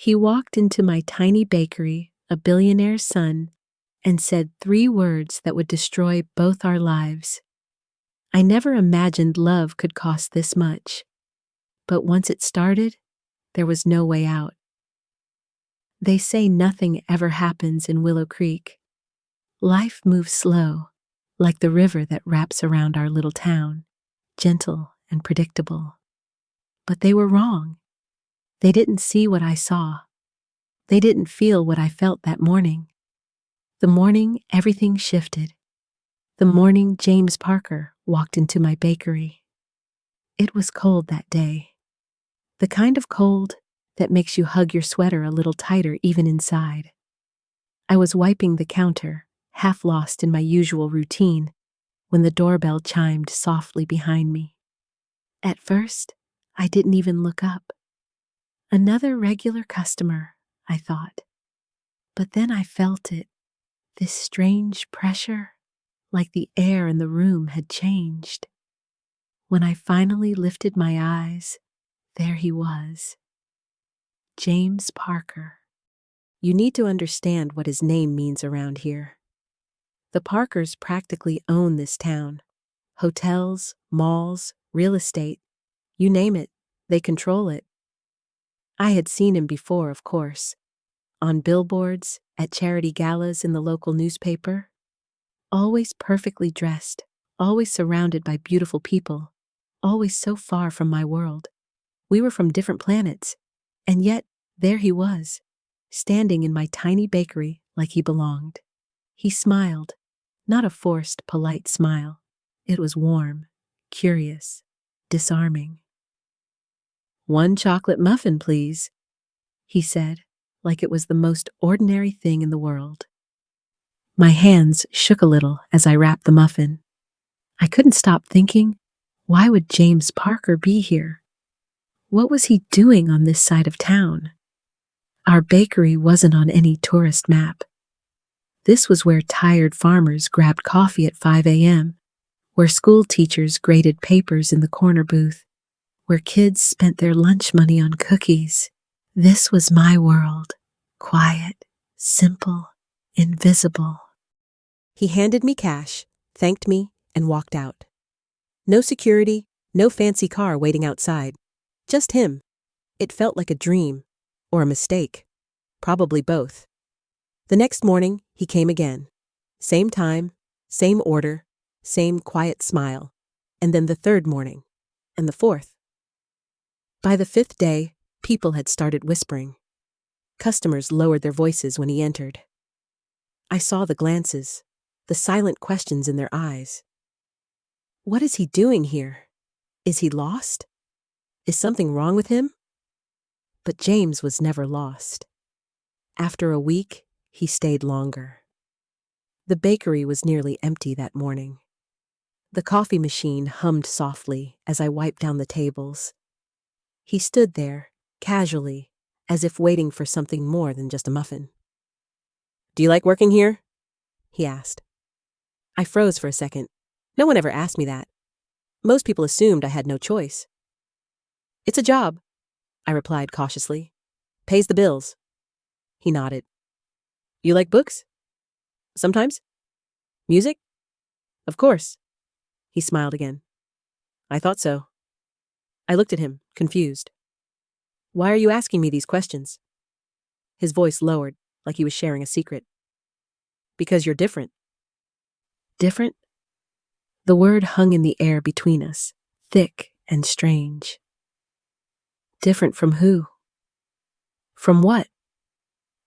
He walked into my tiny bakery, a billionaire's son, and said 3 words that would destroy both our lives. I never imagined love could cost this much, but once it started, there was no way out. They say nothing ever happens in Willow Creek. Life moves slow, like the river that wraps around our little town, gentle and predictable. But they were wrong. They didn't see what I saw. They didn't feel what I felt that morning. The morning everything shifted. The morning James Parker walked into my bakery. It was cold that day. The kind of cold that makes you hug your sweater a little tighter even inside. I was wiping the counter, half lost in my usual routine, when the doorbell chimed softly behind me. At first, I didn't even look up. Another regular customer, I thought. But then I felt it, this strange pressure, like the air in the room had changed. When I finally lifted my eyes, there he was. James Parker. You need to understand what his name means around here. The Parkers practically own this town. Hotels, malls, real estate, you name it, they control it. I had seen him before, of course, on billboards, at charity galas in the local newspaper. Always perfectly dressed, always surrounded by beautiful people, always so far from my world. We were from different planets, and yet there he was, standing in my tiny bakery like he belonged. He smiled, not a forced, polite smile. It was warm, curious, disarming. "1 chocolate muffin, please," he said, like it was the most ordinary thing in the world. My hands shook a little as I wrapped the muffin. I couldn't stop thinking, why would James Parker be here? What was he doing on this side of town? Our bakery wasn't on any tourist map. This was where tired farmers grabbed coffee at 5 a.m., where school teachers graded papers in the corner booth, where kids spent their lunch money on cookies. This was my world, quiet, simple, invisible. He handed me cash, thanked me, and walked out. No security, no fancy car waiting outside. Just him. It felt like a dream, or a mistake. Probably both. The next morning, he came again. Same time, same order, same quiet smile. And then the 3rd morning, and the 4th. By the 5th day, people had started whispering. Customers lowered their voices when he entered. I saw the glances, the silent questions in their eyes. What is he doing here? Is he lost? Is something wrong with him? But James was never lost. After a week, he stayed longer. The bakery was nearly empty that morning. The coffee machine hummed softly as I wiped down the tables. He stood there, casually, as if waiting for something more than just a muffin. "Do you like working here?" he asked. I froze for a second. No one ever asked me that. Most people assumed I had no choice. "It's a job," I replied cautiously. "Pays the bills." He nodded. "You like books?" "Sometimes." "Music?" "Of course." He smiled again. "I thought so." I looked at him, confused. "Why are you asking me these questions?" His voice lowered, like he was sharing a secret. "Because you're different." Different? The word hung in the air between us, thick and strange. Different from who? From what?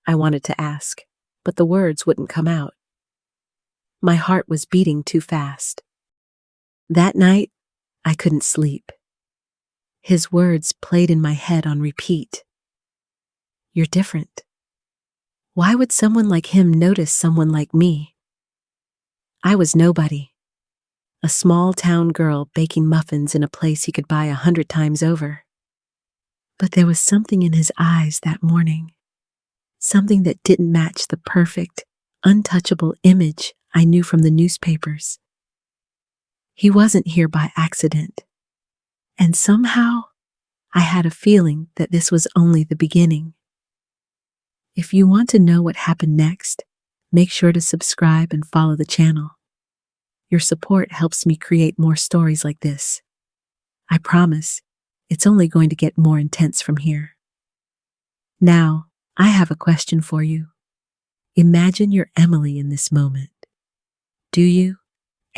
I wanted to ask, but the words wouldn't come out. My heart was beating too fast. That night, I couldn't sleep. His words played in my head on repeat. You're different. Why would someone like him notice someone like me? I was nobody. A small town girl baking muffins in a place he could buy 100 times over. But there was something in his eyes that morning. Something that didn't match the perfect, untouchable image I knew from the newspapers. He wasn't here by accident. And somehow, I had a feeling that this was only the beginning. If you want to know what happened next, make sure to subscribe and follow the channel. Your support helps me create more stories like this. I promise, it's only going to get more intense from here. Now, I have a question for you. Imagine you're Emily in this moment. Do you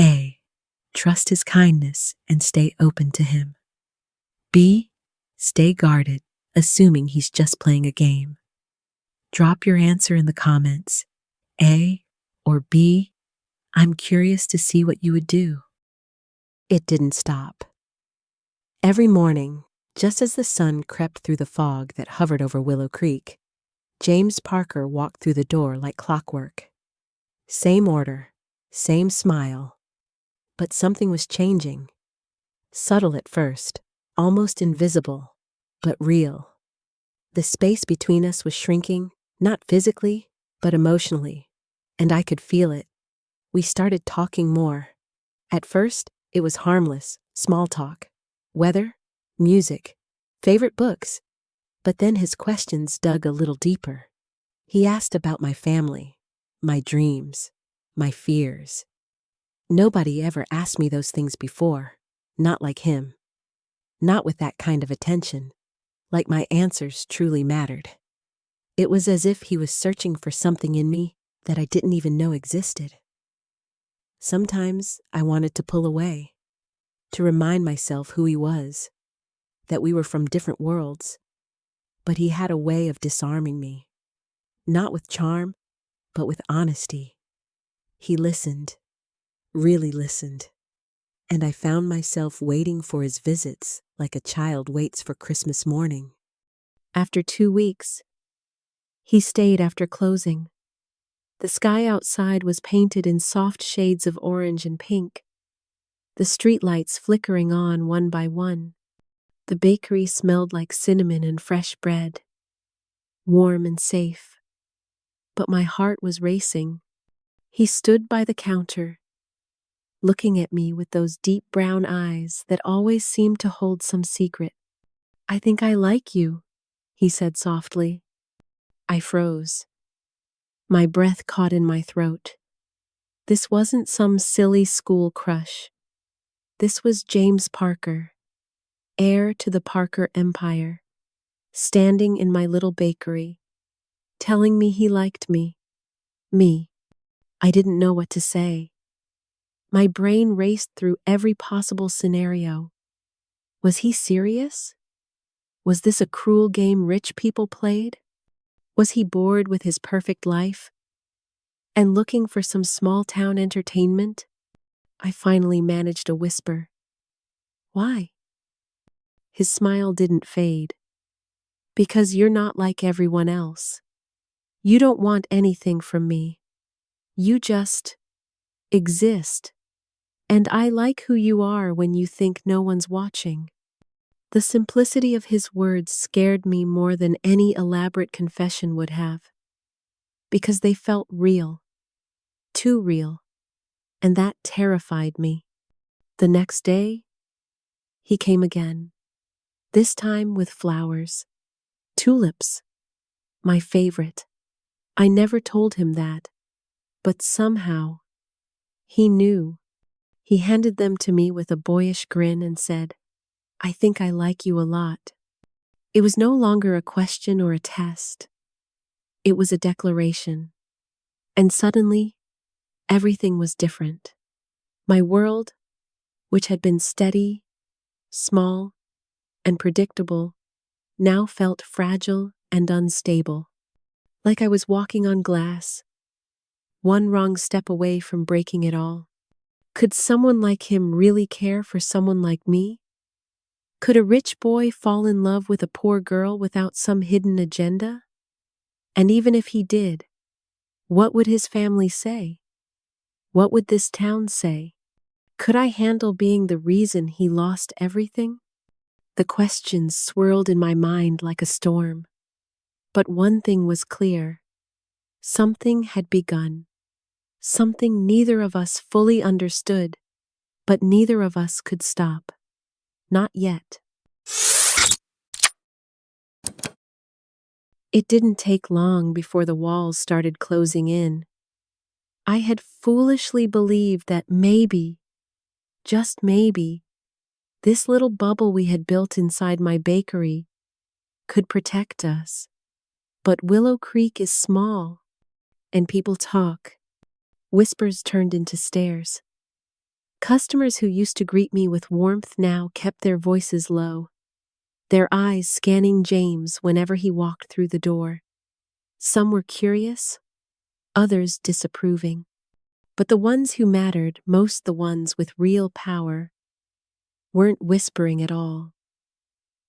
A. Trust his kindness and stay open to him? B. Stay guarded, assuming he's just playing a game? Drop your answer in the comments. A or B? I'm curious to see what you would do. It didn't stop. Every morning, just as the sun crept through the fog that hovered over Willow Creek, James Parker walked through the door like clockwork. Same order, same smile. But something was changing. Subtle at first, almost invisible, but real. The space between us was shrinking, not physically, but emotionally, and I could feel it. We started talking more. At first, it was harmless, small talk. Weather, music, favorite books. But then his questions dug a little deeper. He asked about my family, my dreams, my fears. Nobody ever asked me those things before, not like him. Not with that kind of attention, like my answers truly mattered. It was as if he was searching for something in me that I didn't even know existed. Sometimes I wanted to pull away, to remind myself who he was, that we were from different worlds. But he had a way of disarming me, not with charm, but with honesty. He listened, really listened, and I found myself waiting for his visits like a child waits for Christmas morning. After 2 weeks, he stayed after closing. The sky outside was painted in soft shades of orange and pink, the streetlights flickering on one by one. The bakery smelled like cinnamon and fresh bread, warm and safe. But my heart was racing. He stood by the counter, looking at me with those deep brown eyes that always seemed to hold some secret. "I think I like you," he said softly. I froze. My breath caught in my throat. This wasn't some silly school crush. This was James Parker, heir to the Parker Empire, standing in my little bakery, telling me he liked me. Me. I didn't know what to say. My brain raced through every possible scenario. Was he serious? Was this a cruel game rich people played? Was he bored with his perfect life and looking for some small-town entertainment? I finally managed a whisper. "Why?" His smile didn't fade. "Because you're not like everyone else. You don't want anything from me. You just exist. And I like who you are when you think no one's watching." The simplicity of his words scared me more than any elaborate confession would have, because they felt real, too real, and that terrified me. The next day, he came again, this time with flowers, tulips, my favorite. I never told him that, but somehow, he knew. He handed them to me with a boyish grin and said, "I think I like you a lot." It was no longer a question or a test. It was a declaration. And suddenly, everything was different. My world, which had been steady, small, and predictable, now felt fragile and unstable. Like I was walking on glass, one wrong step away from breaking it all. Could someone like him really care for someone like me? Could a rich boy fall in love with a poor girl without some hidden agenda? And even if he did, what would his family say? What would this town say? Could I handle being the reason he lost everything? The questions swirled in my mind like a storm. But one thing was clear. Something had begun. Something neither of us fully understood, but neither of us could stop. Not yet. It didn't take long before the walls started closing in. I had foolishly believed that maybe, just maybe, this little bubble we had built inside my bakery could protect us. But Willow Creek is small, and people talk. Whispers turned into stares. Customers who used to greet me with warmth now kept their voices low, their eyes scanning James whenever he walked through the door. Some were curious, others disapproving. But the ones who mattered, most the ones with real power, weren't whispering at all.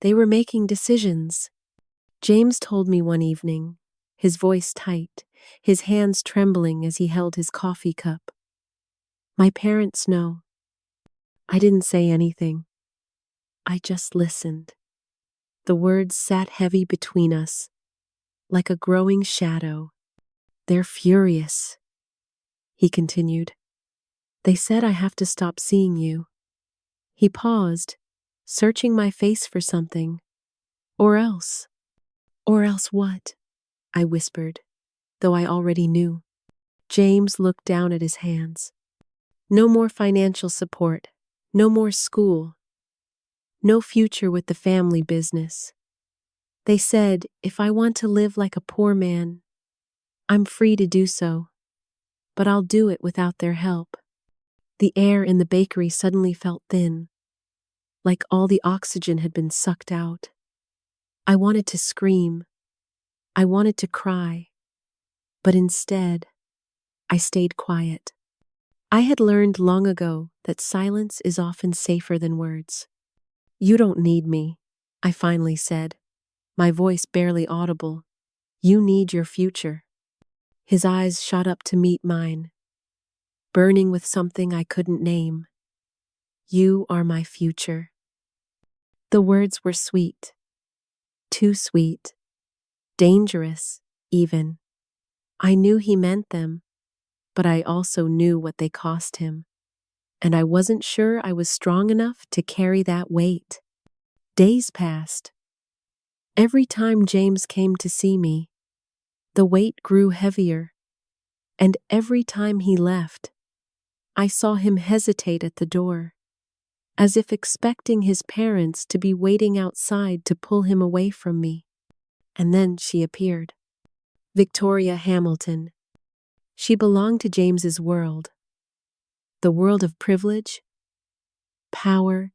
They were making decisions. James told me one evening, his voice tight, his hands trembling as he held his coffee cup. My parents know. I didn't say anything. I just listened. The words sat heavy between us, like a growing shadow. They're furious, he continued. They said I have to stop seeing you. He paused, searching my face for something. Or else. Or else what? I whispered, though I already knew. James looked down at his hands. No more financial support, no more school, no future with the family business. They said, if I want to live like a poor man, I'm free to do so, but I'll do it without their help. The air in the bakery suddenly felt thin, like all the oxygen had been sucked out. I wanted to scream. I wanted to cry. But instead, I stayed quiet. I had learned long ago that silence is often safer than words. You don't need me, I finally said, my voice barely audible. You need your future. His eyes shot up to meet mine, burning with something I couldn't name. You are my future. The words were sweet. Too sweet. Dangerous, even. I knew he meant them, but I also knew what they cost him. And I wasn't sure I was strong enough to carry that weight. Days passed. Every time James came to see me, the weight grew heavier. And every time he left, I saw him hesitate at the door, as if expecting his parents to be waiting outside to pull him away from me. And then she appeared. Victoria Hamilton. She belonged to James's world. The world of privilege, power,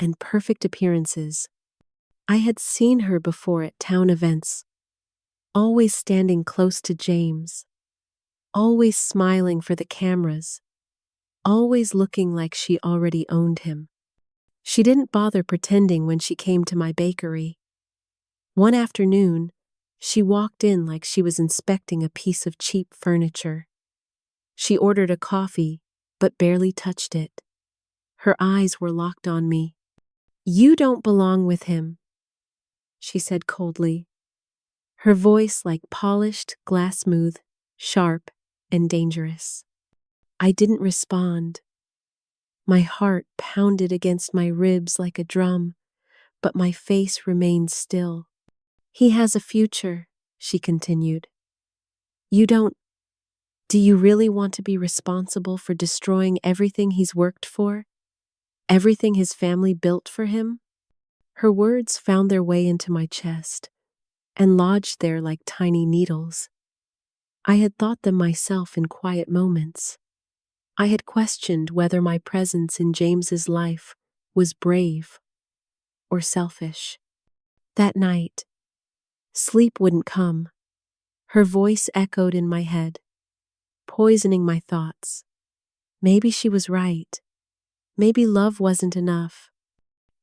and perfect appearances. I had seen her before at town events, always standing close to James, always smiling for the cameras, always looking like she already owned him. She didn't bother pretending when she came to my bakery. One afternoon, she walked in like she was inspecting a piece of cheap furniture. She ordered a coffee, but barely touched it. Her eyes were locked on me. You don't belong with him, she said coldly, her voice like polished glass smooth, sharp, and dangerous. I didn't respond. My heart pounded against my ribs like a drum, but my face remained still. He has a future, she continued. Do you really want to be responsible for destroying everything he's worked for? Everything his family built for him? Her words found their way into my chest and lodged there like tiny needles. I had thought them myself in quiet moments. I had questioned whether my presence in James's life was brave or selfish. That night, sleep wouldn't come. Her voice echoed in my head, poisoning my thoughts. Maybe she was right. Maybe love wasn't enough.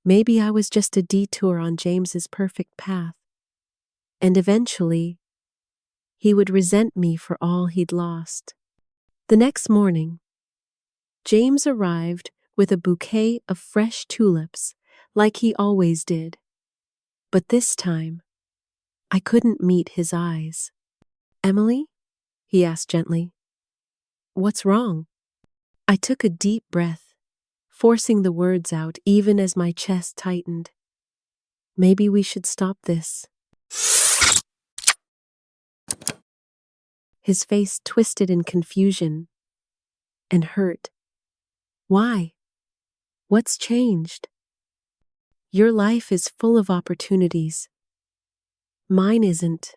Maybe I was just a detour on James's perfect path. And eventually, he would resent me for all he'd lost. The next morning, James arrived with a bouquet of fresh tulips, like he always did. But this time, I couldn't meet his eyes. Emily? He asked gently. What's wrong? I took a deep breath, forcing the words out even as my chest tightened. Maybe we should stop this. his face twisted in confusion and hurt. Why? What's changed? Your life is full of opportunities. Mine isn't.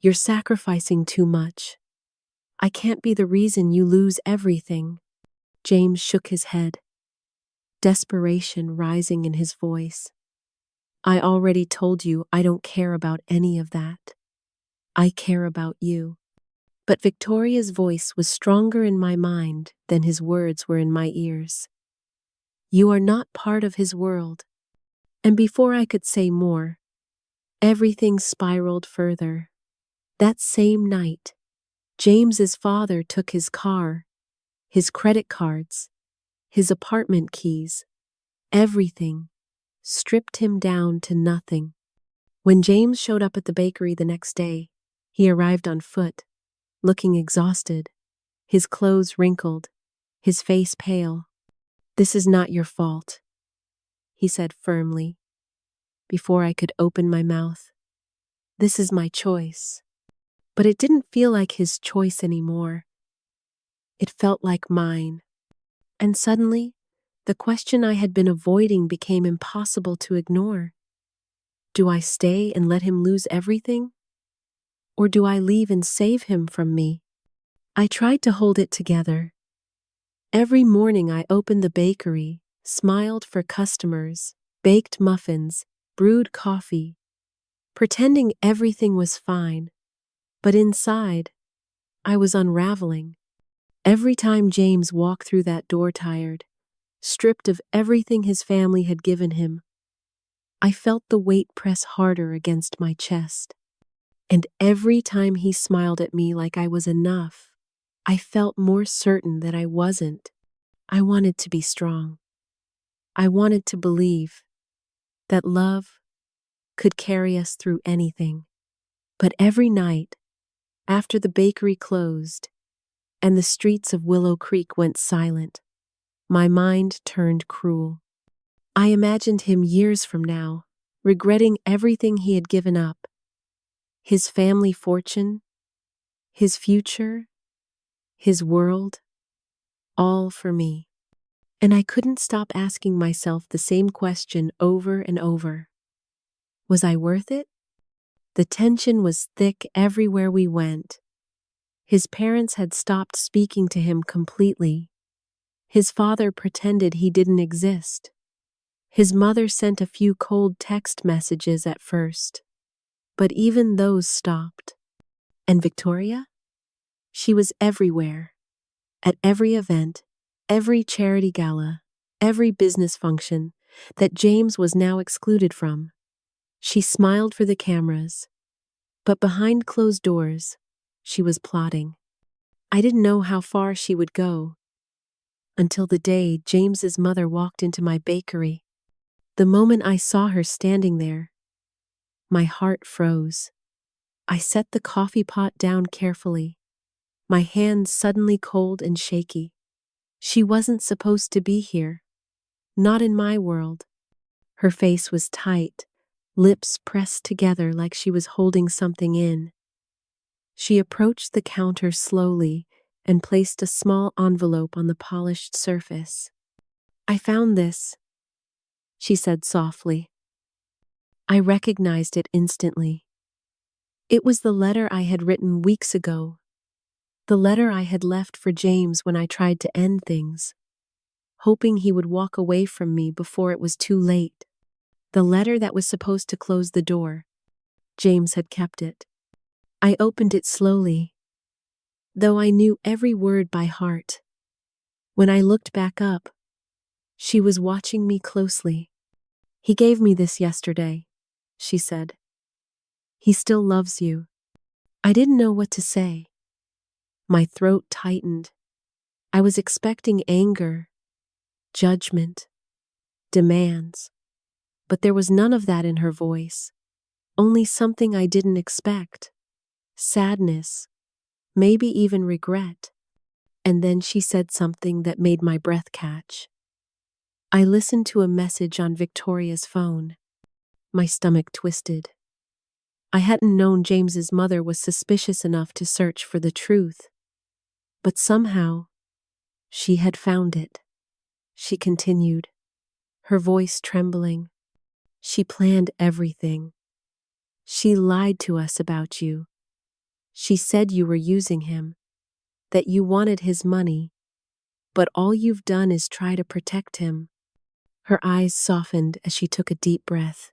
You're sacrificing too much. I can't be the reason you lose everything. James shook his head, desperation rising in his voice. I already told you I don't care about any of that. I care about you. But Victoria's voice was stronger in my mind than his words were in my ears. You are not part of his world. And before I could say more, everything spiraled further. That same night, James's father took his car, his credit cards, his apartment keys, everything, stripped him down to nothing. When James showed up at the bakery the next day, he arrived on foot, looking exhausted, his clothes wrinkled, his face pale. This is not your fault, he said firmly, before I could open my mouth. This is my choice. But it didn't feel like his choice anymore. It felt like mine. And suddenly, the question I had been avoiding became impossible to ignore. Do I stay and let him lose everything? Or do I leave and save him from me? I tried to hold it together. Every morning I opened the bakery, smiled for customers, baked muffins, brewed coffee, pretending everything was fine. But inside, I was unraveling. Every time James walked through that door tired, stripped of everything his family had given him, I felt the weight press harder against my chest. And every time he smiled at me like I was enough, I felt more certain that I wasn't. I wanted to be strong. I wanted to believe that love could carry us through anything. But every night, after the bakery closed and the streets of Willow Creek went silent, my mind turned cruel. I imagined him years from now, regretting everything he had given up. His family fortune, his future, his world, all for me. And I couldn't stop asking myself the same question over and over. Was I worth it? The tension was thick everywhere we went. His parents had stopped speaking to him completely. His father pretended he didn't exist. His mother sent a few cold text messages at first, but even those stopped. And Victoria? She was everywhere. At every event, every charity gala, every business function that James was now excluded from. She smiled for the cameras, but behind closed doors, she was plotting. I didn't know how far she would go, until the day James's mother walked into my bakery. The moment I saw her standing there, my heart froze. I set the coffee pot down carefully, my hands suddenly cold and shaky. She wasn't supposed to be here. Not in my world. Her face was tight, lips pressed together like she was holding something in. She approached the counter slowly and placed a small envelope on the polished surface. I found this, she said softly. I recognized it instantly. It was the letter I had written weeks ago, the letter I had left for James when I tried to end things, hoping he would walk away from me before it was too late. The letter that was supposed to close the door. James had kept it. I opened it slowly, though I knew every word by heart. When I looked back up, she was watching me closely. He gave me this yesterday, she said. He still loves you. I didn't know what to say. My throat tightened. I was expecting anger, judgment, demands. But there was none of that in her voice. Only something I didn't expect. Sadness, maybe even regret. And then she said something that made my breath catch. I listened to a message on Victoria's phone. My stomach twisted. I hadn't known James's mother was suspicious enough to search for the truth, but somehow she had found it. She continued, her voice trembling. She planned everything. She lied to us about you. She said you were using him, that you wanted his money, but all you've done is try to protect him. Her eyes softened as she took a deep breath.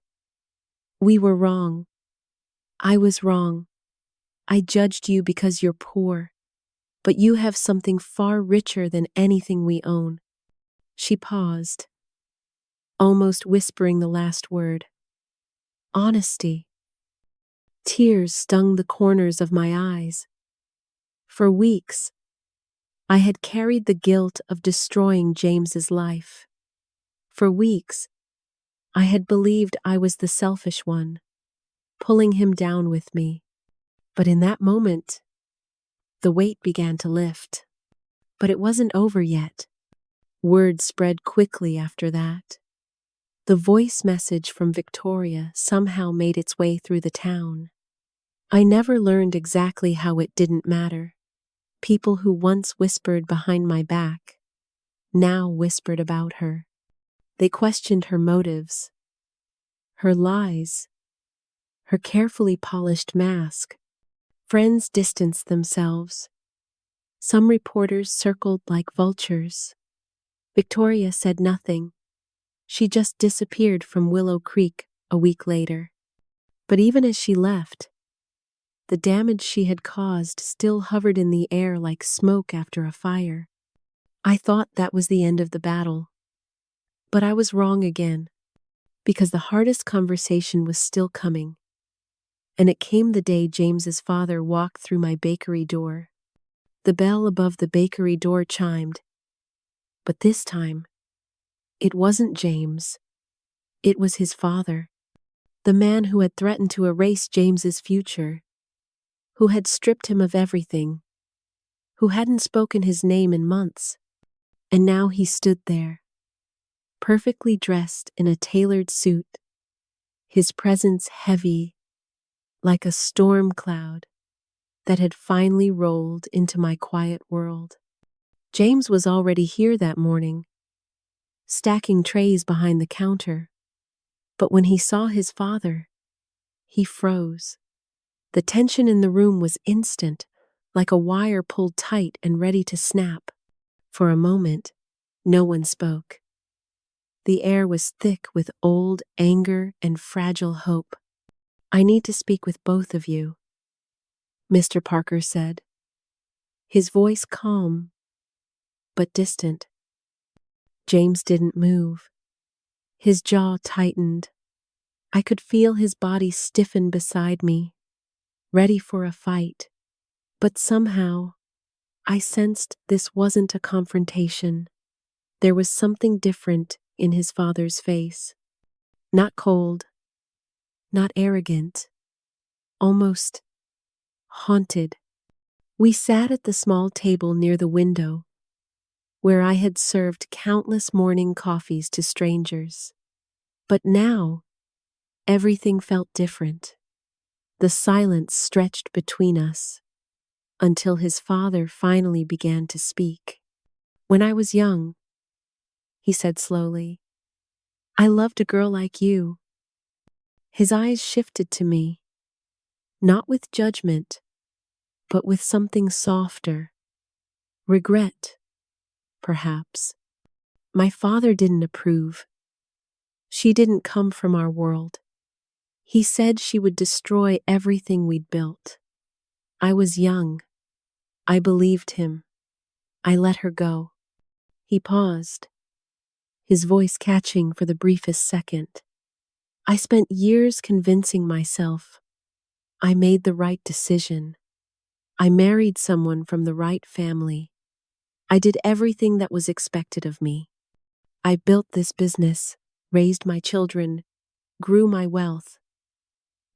We were wrong. I was wrong. I judged you because you're poor, but you have something far richer than anything we own. She paused, almost whispering the last word. Honesty. Tears stung the corners of my eyes. For weeks, I had carried the guilt of destroying James's life. For weeks, I had believed I was the selfish one, pulling him down with me. But in that moment, the weight began to lift. But it wasn't over yet. Word spread quickly after that. The voice message from Victoria somehow made its way through the town. I never learned exactly how it didn't matter. People who once whispered behind my back now whispered about her. They questioned her motives, her lies, her carefully polished mask. Friends distanced themselves. Some reporters circled like vultures. Victoria said nothing. She just disappeared from Willow Creek a week later. But even as she left, the damage she had caused still hovered in the air like smoke after a fire. I thought that was the end of the battle. But I was wrong again, because the hardest conversation was still coming. And it came the day James's father walked through my bakery door. The bell above the bakery door chimed. But this time, it wasn't James. It was his father, the man who had threatened to erase James's future, who had stripped him of everything, who hadn't spoken his name in months. And now he stood there, perfectly dressed in a tailored suit, his presence heavy, like a storm cloud that had finally rolled into my quiet world. James was already here that morning, stacking trays behind the counter. But when he saw his father, he froze. The tension in the room was instant, like a wire pulled tight and ready to snap. For a moment, no one spoke. The air was thick with old anger and fragile hope. I need to speak with both of you, Mr. Parker said, his voice calm but distant. James didn't move. His jaw tightened. I could feel his body stiffen beside me, ready for a fight. But somehow, I sensed this wasn't a confrontation. There was something different in his father's face. Not cold, not arrogant, almost haunted. We sat at the small table near the window, where I had served countless morning coffees to strangers. But now, everything felt different. The silence stretched between us, until his father finally began to speak. When I was young, he said slowly, I loved a girl like you. His eyes shifted to me, not with judgment, but with something softer. Regret, perhaps. My father didn't approve. She didn't come from our world. He said she would destroy everything we'd built. I was young. I believed him. I let her go. He paused, his voice catching for the briefest second. I spent years convincing myself I made the right decision. I married someone from the right family. I did everything that was expected of me. I built this business, raised my children, grew my wealth.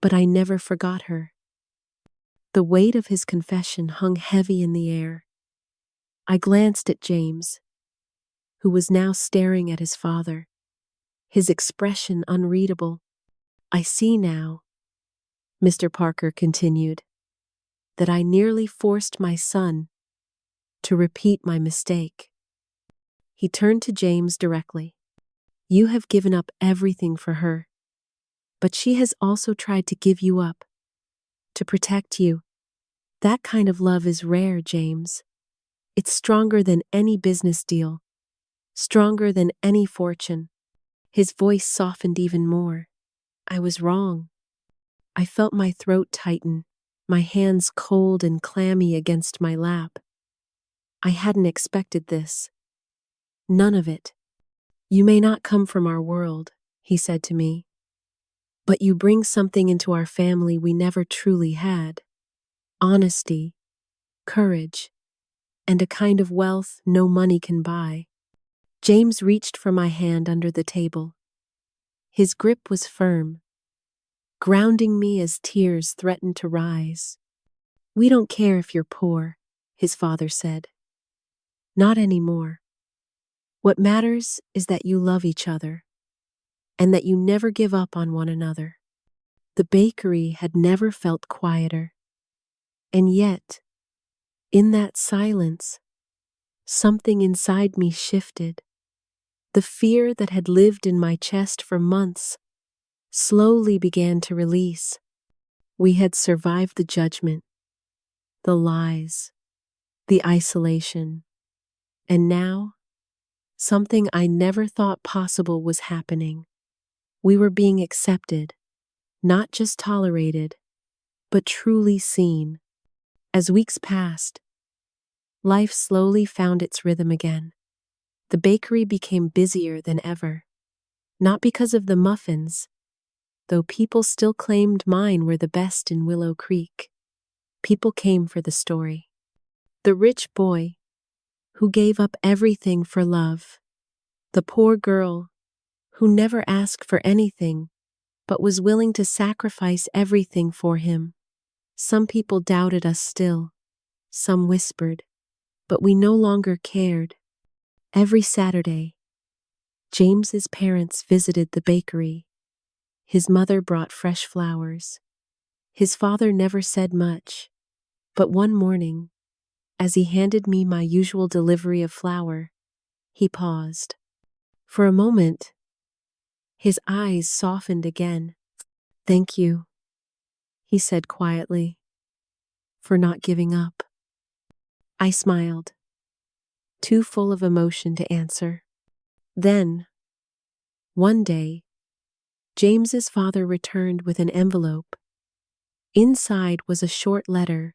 But I never forgot her. The weight of his confession hung heavy in the air. I glanced at James, who was now staring at his father, his expression unreadable. I see now. Mr. Parker continued, that I nearly forced my son to repeat my mistake. He turned to James directly. You have given up everything for her, but she has also tried to give you up, to protect you. That kind of love is rare, James. It's stronger than any business deal, stronger than any fortune. His voice softened even more. I was wrong. I felt my throat tighten, my hands cold and clammy against my lap. I hadn't expected this. None of it. You may not come from our world, he said to me, but you bring something into our family we never truly had. Honesty, courage, and a kind of wealth no money can buy. James reached for my hand under the table. His grip was firm, grounding me as tears threatened to rise. We don't care if you're poor, his father said. Not anymore. What matters is that you love each other, and that you never give up on one another. The bakery had never felt quieter. And yet, in that silence, something inside me shifted. The fear that had lived in my chest for months slowly began to release. We had survived the judgment, the lies, the isolation, and now, something I never thought possible was happening. We were being accepted, not just tolerated, but truly seen. As weeks passed, life slowly found its rhythm again. The bakery became busier than ever, not because of the muffins, though people still claimed mine were the best in Willow Creek. People came for the story. The rich boy who gave up everything for love. The poor girl who never asked for anything but was willing to sacrifice everything for him. Some people doubted us still. Some whispered, but we no longer cared. Every Saturday, James's parents visited the bakery. His mother brought fresh flowers. His father never said much, but one morning, as he handed me my usual delivery of flour, he paused. For a moment, his eyes softened again. Thank you, he said quietly, for not giving up. I smiled, too full of emotion to answer. Then, one day, James's father returned with an envelope. Inside was a short letter,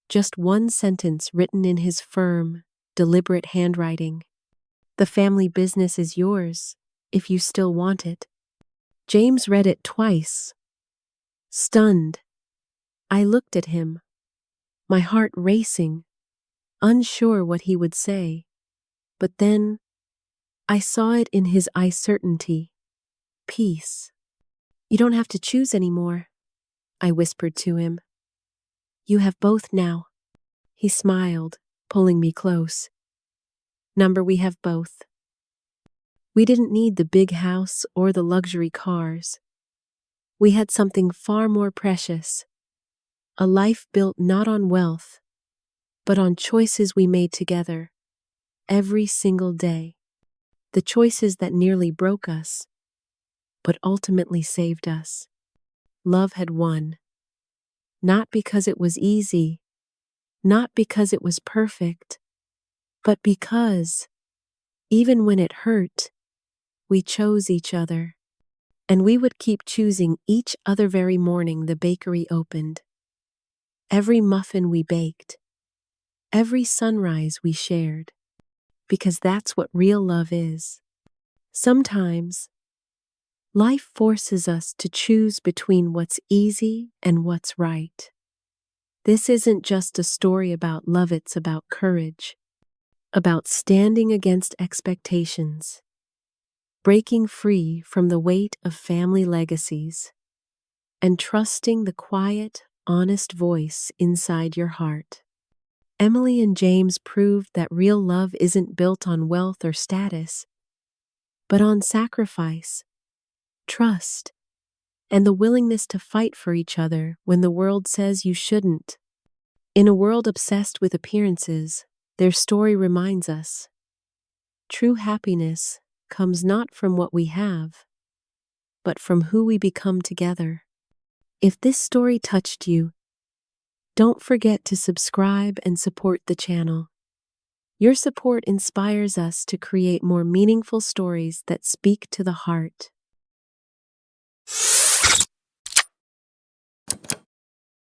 just one sentence written in his firm, deliberate handwriting. The family business is yours, if you still want it. James read it twice. Stunned, I looked at him, my heart racing, unsure what he would say. But then, I saw it in his eye certainty. Peace. You don't have to choose anymore, I whispered to him. You have both now. He smiled, pulling me close. Number, we have both. We didn't need the big house or the luxury cars. We had something far more precious. A life built not on wealth, but on choices we made together, every single day. The choices that nearly broke us, but ultimately saved us. Love had won. Not because it was easy, not because it was perfect, but because, even when it hurt, we chose each other. And we would keep choosing each other very morning the bakery opened. Every muffin we baked, every sunrise we shared, because that's what real love is. Sometimes, life forces us to choose between what's easy and what's right. This isn't just a story about love, it's about courage, about standing against expectations, breaking free from the weight of family legacies, and trusting the quiet, honest voice inside your heart. Emily and James proved that real love isn't built on wealth or status, but on sacrifice, trust, and the willingness to fight for each other when the world says you shouldn't. In a world obsessed with appearances, their story reminds us true happiness comes not from what we have, but from who we become together. If this story touched you, don't forget to subscribe and support the channel. Your support inspires us to create more meaningful stories that speak to the heart.